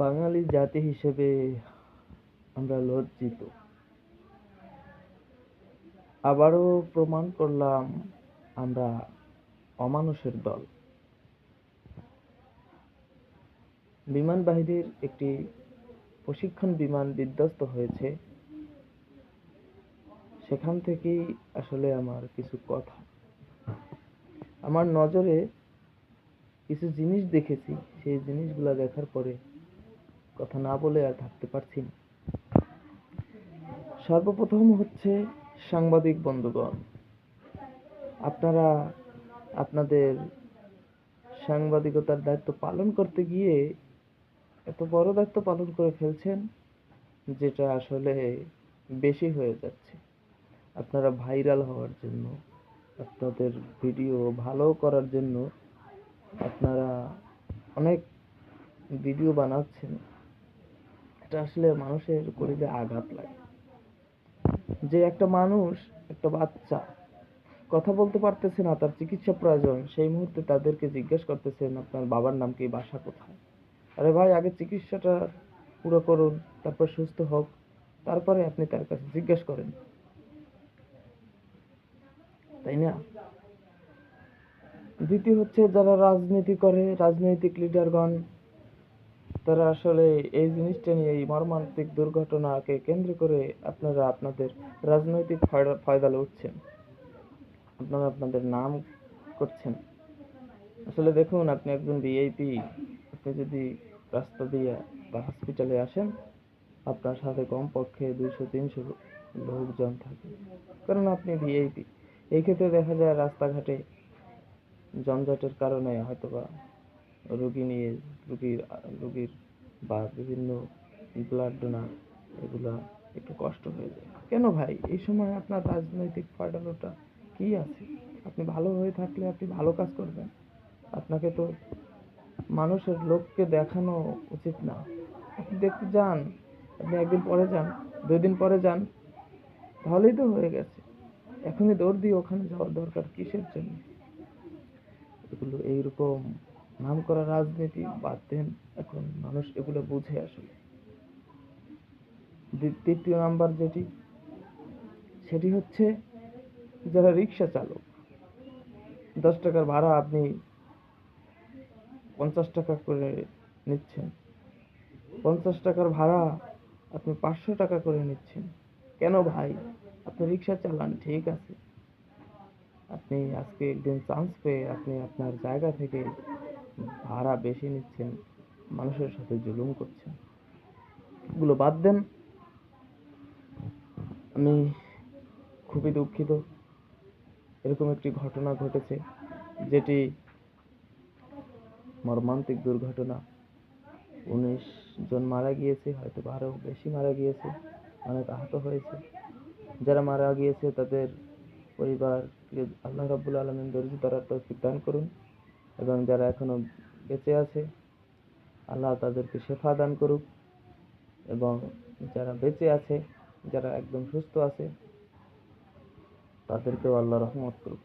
বাঙালি জাতি হিসেবে আমরা লজ্জিত। আবারও প্রমাণ করলাম আমরা অমানুষের দল। বিমান বাহিনীর একটি প্রশিক্ষণ বিমান বিধ্বস্ত হয়েছে, সেখান থেকেই আসলে আমার কিছু কথা। আমার নজরে কিছু জিনিস দেখেছি, সেই জিনিসগুলো দেখার পরে কথা না বলে আর থাকতে পারছি না। সর্বপ্রথম হচ্ছে সাংবাদিক বন্ধুগণ, আপনারা আপনাদের সাংবাদিকতার দায়িত্ব পালন করতে গিয়ে এত বড় দায়িত্ব পালন করে ফেলছেন, যেটা আসলে বেশি হয়ে যাচ্ছে। আপনারা ভাইরাল হওয়ার জন্য, আপনাদের ভিডিও ভালো করার জন্য আপনারা অনেক ভিডিও বানাচ্ছেন। এটা আসলে মানুষের কলিজায় আঘাত লাগে। যে একটা মানুষ, একটা বাচ্চা কথা বলতে পারতেছে না, তার চিকিৎসা প্রয়োজন, সেই মুহূর্তে তাদেরকে জিজ্ঞেস করতেছেন আপনার বাবার নাম কি, বাসা কোথায়। আরে ভাই, আগে চিকিৎসাটা পুরো করুন, তারপর সুস্থ হোক, তারপরে আপনি তার কাছে জিজ্ঞেস করেন, তাই না? দ্বিতীয় হচ্ছে যারা রাজনীতি করে, রাজনৈতিক লিডারগণ, তারা আসলে এই জিনিসটা নিয়ে, এই মর্মান্তিক দুর্ঘটনাকে কেন্দ্র করে আপনারা আপনাদের রাজনৈতিক ফয়দা লুটছেন, আপনারা আপনাদের নাম করছেন। আসলে দেখুন, আপনি একজন ভিআইপি, আপনি যদি রাস্তা দিয়ে বা হসপিটালে আসেন, আপনার সাথে কমপক্ষে 200-300 লোকজন থাকে, কারণ আপনি ভিআইপি। এই ক্ষেত্রে দেখা যায় রাস্তাঘাটে যানজটের কারণে হয়তোবা রোগী নিয়ে রোগীর বা বিভিন্ন ব্লাড ডোনার, এগুলা একটু কষ্ট হয়ে যায়। কেন ভাই, এই সময় আপনার রাজনৈতিক ফায়দাটা কি আছে? আপনি ভালো হয়ে থাকলে আপনি ভালো কাজ করবেন। আপনাকে তো মানুষের লোককে দেখানো উচিত না। আপনি দেখতে যান, আপনি একদিন পরে যান, 2 দিন পরে যান, তাহলেই তো হয়ে গেছে। এখনই দৌড় দিয়ে ওখানে যাওয়ার দরকার কিসের জন্য? এগুলো এইরকম নাম করা রাজনীতি বাদ দেন, এখন মানুষ এগুলো বুঝে আসলে। তৃতীয় নাম্বার সেটি হচ্ছে যারা রিক্সা চালক। 10 টাকার ভাড়া আপনি 50 টাকা করে নিচ্ছেন, 50 টাকার ভাড়া আপনি 500 টাকা করে নিচ্ছেন। কেন ভাই? আপনি রিক্সা চালান, ঠিক আছে, আপনি আজকে একদিন চান্স পেয়ে আপনি আপনার জায়গা থেকে ভাড়া বেশি নিচ্ছেন, মানুষের সাথে জুলুম করছেন। এগুলো বাদ দেন। আমি খুবই দুঃখিত, এরকম একটি ঘটনা ঘটেছে, যেটি মর্মান্তিক দুর্ঘটনা। 19 জন মারা গিয়েছে, হয়তো আরও বেশি মারা গিয়েছে, অনেক আহত হয়েছে। যারা মারা গিয়েছে তাদের পরিবারকে আল্লাহ রাব্বুল আলামিন ধৈর্য ধরার তৌফিক দান করুন, এবং যারা এখনো বেঁচে আছে আল্লাহ তাদেরকে শেফা দান করুক, এবং যারা বেঁচে আছে, যারা একদম সুস্থ আছে, তাদেরকেও আল্লাহ রহমত করুক।